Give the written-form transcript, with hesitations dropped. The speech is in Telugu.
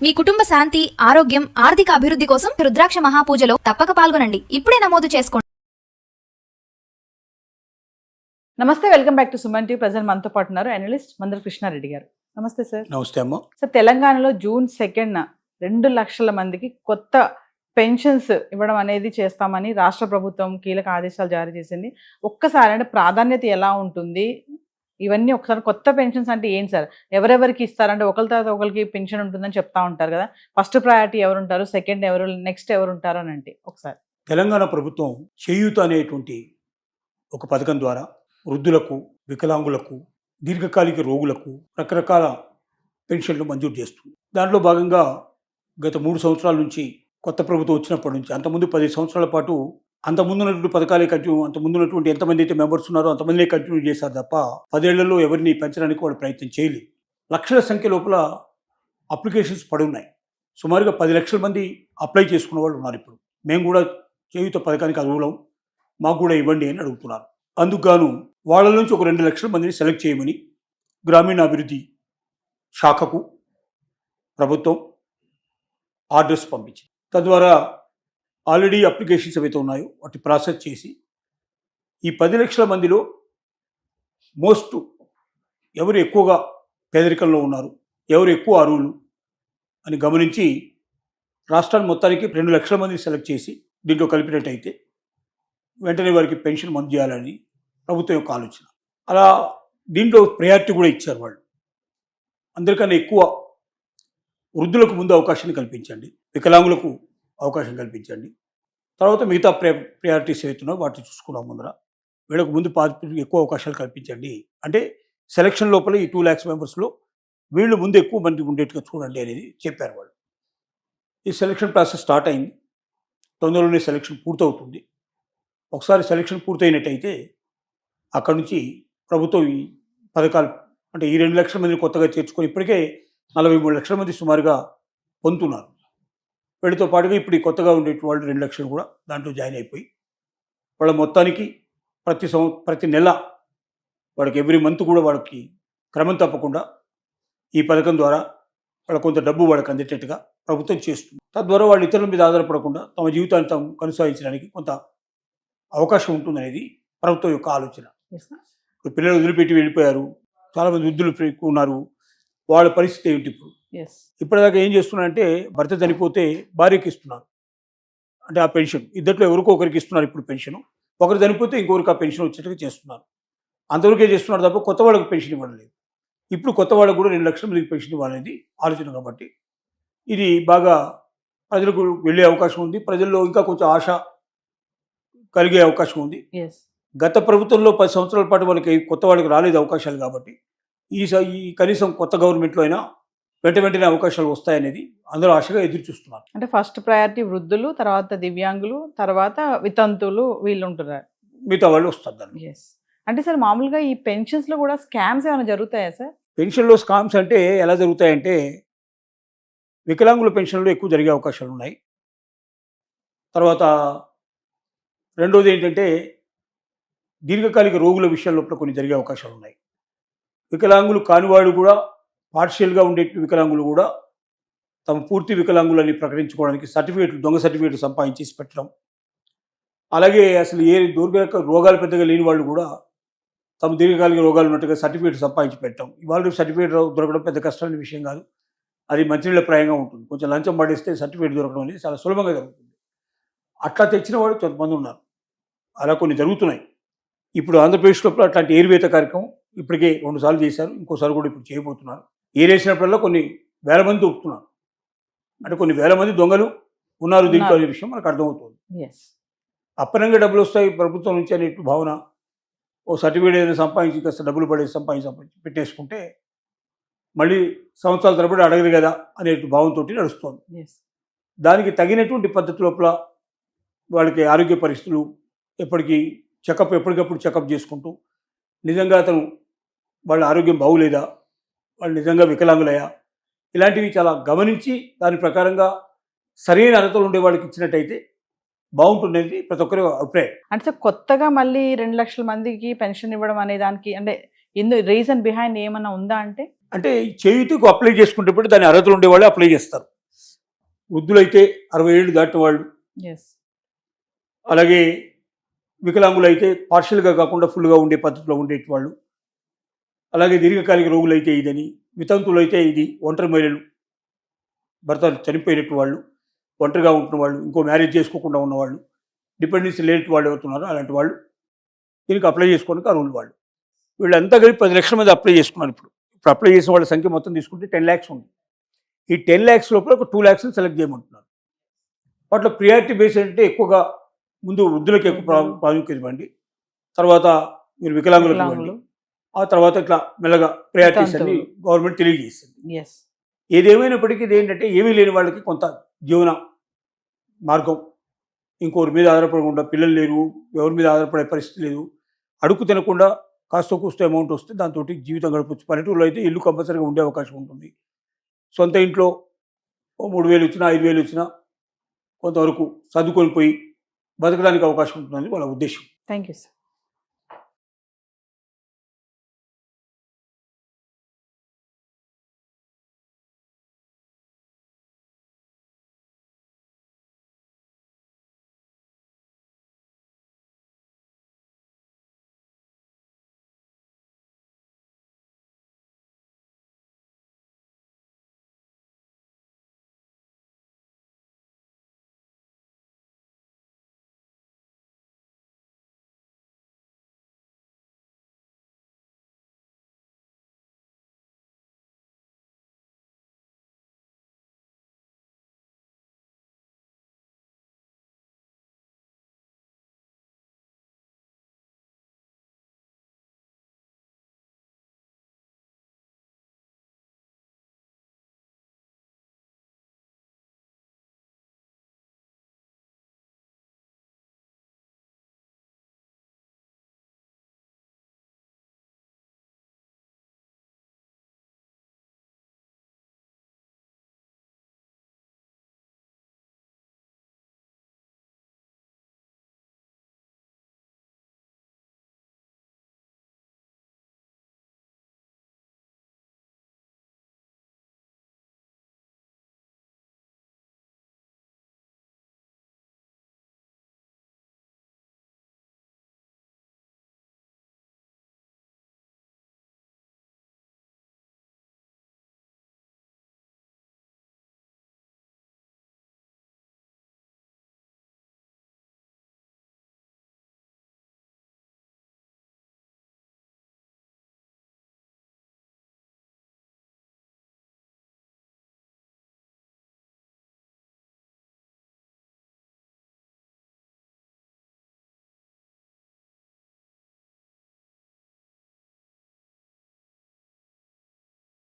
మీ కుటుంబ శాంతి, ఆరోగ్యం, ఆర్థిక అభివృద్ధి కోసం రుద్రాక్ష మహాపూజలో తప్పక పాల్గొనండి. ఇప్పుడే నమోదు చేసుకోండి. నమస్తే, welcome back to Suman TV. Present మనతో పాటు ఉన్నారు అనలిస్ట్ మందర కృష్ణారెడ్డి గారు. నమస్తే సార్. నమస్తే అమ్మ. సార్, తెలంగాణలో జూన్ 2న 2 లక్షల మందికి కొత్త పెన్షన్స్ ఇవ్వడం అనేది చేస్తామని రాష్ట్ర ప్రభుత్వం కీలక ఆదేశాలు జారీ చేసింది. ఒక్కసారి అంటే ప్రాధాన్యత ఎలా ఉంటుంది, ఇవన్నీ ఒకసారి కొత్త పెన్షన్స్ అంటే ఏంటి సార్, ఎవరెవరికి ఇస్తారంటే ఒకరి తర్వాత ఒకరికి పెన్షన్ ఉంటుందని చెప్తా ఉంటారు కదా. ఫస్ట్ ప్రయారిటీ ఎవరు ఉంటారు, సెకండ్ ఎవరు, నెక్స్ట్ ఎవరు ఉంటారు అని అంటే ఒకసారి. తెలంగాణ ప్రభుత్వం చేయూత అనేటువంటి ఒక పథకం ద్వారా వృద్ధులకు, వికలాంగులకు, దీర్ఘకాలిక రోగులకు రకరకాల పెన్షన్లు మంజూరు చేస్తుంది. దాంట్లో భాగంగా గత 3 సంవత్సరాల నుంచి కొత్త ప్రభుత్వం వచ్చినప్పటి నుంచి, అంతకుముందు 10 సంవత్సరాల పాటు అంతకుముందు ఉన్నటువంటి పథకాలే కంటిన్యూ, అంతకుముందు ఉన్నటువంటి ఎంతమంది అయితే మెంబర్స్ ఉన్నారో అంతమందినే కంటిన్యూ చేశారు తప్ప 10 ఏళ్లలో ఎవరిని పెంచడానికి వాళ్ళు ప్రయత్నం చేయలేదు. లక్షల సంఖ్య లోపల అప్లికేషన్స్ పడి ఉన్నాయి. సుమారుగా 10 లక్షల మంది అప్లై చేసుకున్న వాళ్ళు ఉన్నారు. ఇప్పుడు మేము కూడా చేయూత పథకానికి అర్హులం, మాకు కూడా ఇవ్వండి అని అడుగుతున్నారు. అందుకు గాను వాళ్ళ నుంచి ఒక 2 లక్షల మందిని సెలెక్ట్ చేయమని గ్రామీణాభివృద్ధి శాఖకు ప్రభుత్వం ఆర్డర్స్ పంపించింది. తద్వారా ఆల్రెడీ అప్లికేషన్స్ ఏవైతే ఉన్నాయో వాటి ప్రాసెస్ చేసి ఈ 10 లక్షల మందిలో మోస్ట్ ఎవరు ఎక్కువగా పేదరికంలో ఉన్నారు, ఎవరు ఎక్కువ అర్హులు అని గమనించి రాష్ట్రాన్ని మొత్తానికి 2 లక్షల మందిని సెలెక్ట్ చేసి దీంట్లో కలిపినట్టయితే వెంటనే వారికి పెన్షన్ మంజూరు చేయాలని ప్రభుత్వం యొక్క ఆలోచన. అలా దీంట్లో ప్రయారిటీ కూడా ఇచ్చారు వాళ్ళు. అందరికన్నా ఎక్కువ వృద్ధులకు ముందు అవకాశాన్ని కల్పించండి, వికలాంగులకు అవకాశం కల్పించండి, తర్వాత మిగతా ప్రయారిటీస్ ఏవైతున్నాయో వాటిని చూసుకున్నాం. ముందర వీళ్ళకు ముందు ఎక్కువ అవకాశాలు కల్పించండి అంటే సెలక్షన్ లోపల ఈ 2 lakhs మెంబర్స్లో వీళ్ళు ముందు ఎక్కువ మంది ఉండేట్టుగా చూడండి అనేది చెప్పారు వాళ్ళు. ఈ సెలక్షన్ ప్రాసెస్ స్టార్ట్ అయింది. తొందరలోనే సెలక్షన్ పూర్తవుతుంది. ఒకసారి సెలక్షన్ పూర్తయినట్టయితే అక్కడి నుంచి ప్రభుత్వం ఈ పథకాలు అంటే ఈ 2 లక్షల మందిని కొత్తగా చేర్చుకొని ఇప్పటికే 43 లక్షల మంది సుమారుగా పొందుతున్నారు. వీటితో పాటుగా ఇప్పుడు ఈ కొత్తగా ఉండే వాళ్ళు 2 లక్షలు కూడా దాంట్లో జాయిన్ అయిపోయి వాళ్ళ మొత్తానికి ప్రతి నెల వాళ్ళకి ఎవ్రీ మంత్ కూడా వాళ్ళకి క్రమం తప్పకుండా ఈ పథకం ద్వారా వాళ్ళ కొంత డబ్బు వాళ్ళకి అందేటట్టుగా ప్రభుత్వం చేస్తుంది. తద్వారా వాళ్ళు ఇతరుల మీద ఆధారపడకుండా తమ జీవితాన్ని తాము కొనసాగించడానికి కొంత అవకాశం ఉంటుందనేది ప్రభుత్వం యొక్క ఆలోచన. ఇప్పుడు పిల్లలు వదిలిపెట్టి వెళ్ళిపోయారు, చాలామంది వృద్ధులు ఉన్నారు, వాళ్ళ పరిస్థితి ఏమిటి? ఇప్పటిదాకా ఏం చేస్తున్నారంటే భర్త చనిపోతే భార్యకి ఇస్తున్నారు, అంటే ఆ పెన్షన్ ఇద్దట్లో ఎవరికో ఒకరికి ఇస్తున్నారు. ఇప్పుడు పెన్షన్ ఒకరు చనిపోతే ఇంకొకరికి ఆ పెన్షన్ వచ్చేట్టుగా చేస్తున్నారు. అంతవరకే చేస్తున్నారు తప్ప కొత్త వాళ్ళకి పెన్షన్ ఇవ్వడం లేదు. ఇప్పుడు కొత్త వాళ్ళకు కూడా 2 లక్షల మందికి పెన్షన్ ఇవ్వాలనేది ఆలోచన. కాబట్టి ఇది బాగా ప్రజలకు వెళ్ళే అవకాశం ఉంది. ప్రజల్లో ఇంకా కొంచెం ఆశ కలిగే అవకాశం ఉంది. గత ప్రభుత్వంలో 10 సంవత్సరాల పాటు వాళ్ళకి కొత్త వాళ్ళకి రాలేదు అవకాశాలు. కాబట్టి ఈ కనీసం కొత్త గవర్నమెంట్లో అయినా వెంటనే అవకాశాలు వస్తాయనేది అందరూ ఆశగా ఎదురు చూస్తున్నారు. అంటే ఫస్ట్ ప్రయారిటీ వృద్ధులు, తర్వాత దివ్యాంగులు, తర్వాత వితంతువులు వీళ్ళు ఉంటున్నారు, మిగతా వాళ్ళు వస్తారు దాన్ని. అంటే సార్, మామూలుగా ఈ పెన్షన్స్లో కూడా స్కామ్స్ ఏమైనా జరుగుతాయా సార్? పెన్షన్లో స్కామ్స్ అంటే ఎలా జరుగుతాయంటే వికలాంగుల పెన్షన్లో ఎక్కువ జరిగే అవకాశాలు ఉన్నాయి. తర్వాత రెండోది ఏంటంటే దీర్ఘకాలిక రోగుల విషయం లోపల కొన్ని జరిగే అవకాశాలు ఉన్నాయి. వికలాంగులు కానివాడు కూడా పార్షియల్గా ఉండే వికలాంగులు కూడా తమ పూర్తి వికలాంగులని ప్రకటించుకోవడానికి దొంగ సర్టిఫికేట్లు సంపాదించేసి పెట్టడం. అలాగే అసలు ఏ దీర్ఘకాలిక రోగాలు పెద్దగా లేని వాళ్ళు కూడా తమ దీర్ఘకాలిక రోగాలు ఉన్నట్టుగా సర్టిఫికేట్ సంపాదించి పెట్టడం. ఇవాళ సర్టిఫికేట్ దొరకడం పెద్ద కష్టమైన విషయం కాదు, అది మంచినీళ్ళ ప్రాయంగా ఉంటుంది. కొంచెం లంచం పడేస్తే సర్టిఫికేట్ దొరకడం అనేది చాలా సులభంగా జరుగుతుంది. అట్లా తెచ్చిన వాళ్ళు కొంతమంది ఉన్నారు, అలా కొన్ని జరుగుతున్నాయి. ఇప్పుడు ఆంధ్రప్రదేశ్ లోపల అట్లాంటి ఏరివేత కార్యక్రమం ఇప్పటికే 2 సార్లు చేశారు, ఇంకోసారి కూడా ఇప్పుడు చేయబోతున్నారు. ఏరేసినప్పుడల్లా కొన్ని వేల మంది దొరుకుతున్నారు, అంటే కొన్ని వేల మంది దొంగలు ఉన్నారు దీంట్లో అనే విషయం మనకు అర్థమవుతుంది. అప్పనంగా డబ్బులు వస్తాయి ప్రభుత్వం నుంచి అనే భావన, ఓ సర్టిఫికేట్ ఏదైనా సంపాదించి కాస్త డబ్బులు పడేసి సంపాదించి పెట్టేసుకుంటే మళ్ళీ సంవత్సరాల తరబడి అడగరు కదా అనే భావంతో నడుస్తుంది. దానికి తగినటువంటి పద్ధతి లోపల వాళ్ళకి ఆరోగ్య పరిస్థితులు ఎప్పటికప్పుడు చెకప్ చేసుకుంటూ నిజంగా అతను వాళ్ళ ఆరోగ్యం బాగులేదా, వాళ్ళు నిజంగా వికలాంగులయ్యా, ఇలాంటివి చాలా గమనించి దాని ప్రకారంగా సరైన అర్హతలు ఉండే వాళ్ళకి ఇచ్చినట్టయితే బాగుంటుంది ప్రతి ఒక్కరి అభిప్రాయం. అంటే కొత్తగా మళ్ళీ 2 లక్షల మందికి పెన్షన్ ఇవ్వడం అనే దానికి అంటే రీజన్ బిహైండ్ ఏమన్నా ఉందా? అంటే అంటే చేయూతకు అప్లై చేసుకునేటప్పుడు దాని అర్హతలు ఉండేవాళ్ళు అప్లై చేస్తారు. వృద్ధులైతే 60 ఏళ్ళు దాటిన వాళ్ళు, ఎస్. అలాగే వికలాంగులు అయితే పార్షియల్గా కాకుండా ఫుల్గా ఉండే పద్ధతిలో ఉండేటి వాళ్ళు, అలాగే దీర్ఘకాలిక రోగులు అయితే ఇదని, వితంతులు అయితే ఇది, ఒంటరి మహిళలు, భర్త చనిపోయినట్టు వాళ్ళు, ఒంటరిగా ఉంటున్న వాళ్ళు, ఇంకో మ్యారేజ్ చేసుకోకుండా ఉన్నవాళ్ళు, డిపెండెన్సీ లేని వాళ్ళు అవుతున్నారో అలాంటి వాళ్ళు దీనికి అప్లై చేసుకోవడానికి అర్హులు వాళ్ళు. వీళ్ళంతా కలిపి 10 లక్షల మంది అప్లై చేసుకున్నారు. ఇప్పుడు అప్లై చేసిన వాళ్ళ సంఖ్య మొత్తం తీసుకుంటే 10 lakhs ఉంది. ఈ 10 lakhs లోపల ఒక 2 lakhs సెలెక్ట్ చేయమంటున్నారు. వాటిలో ప్రియారిటీ బేస్ అంటే ఎక్కువగా ముందు వృద్ధులకు ఎక్కువ ప్రాముఖ్యత ఇవ్వండి, తర్వాత మీరు వికలాంగులకు ఇవ్వండి, ఆ తర్వాత ఇట్లా మెల్లగా ప్రయారిటీస్ అన్ని గవర్నమెంట్ తెలియజేస్తుంది. ఎస్. ఏదేమైనప్పటికీ ఇది ఏంటంటే ఏమీ లేని వాళ్ళకి కొంత జీవన మార్గం, ఇంకోరి మీద ఆధారపడకుండా, పిల్లలు లేరు, ఎవరి మీద ఆధారపడే పరిస్థితి లేదు, అడుగు తినకుండా కాస్త కూస్త అమౌంట్ వస్తే దాంతో జీవితం గడపచ్చు. పల్లెటూరులో అయితే ఇల్లు కంపల్సరీగా ఉండే అవకాశం ఉంటుంది. సొంత ఇంట్లో 3,000 వచ్చినా 5,000 వచ్చినా కొంతవరకు చదువుకొని పోయి బతకడానికి అవకాశం ఉంటుందని వాళ్ళ ఉద్దేశం. Thank you sir.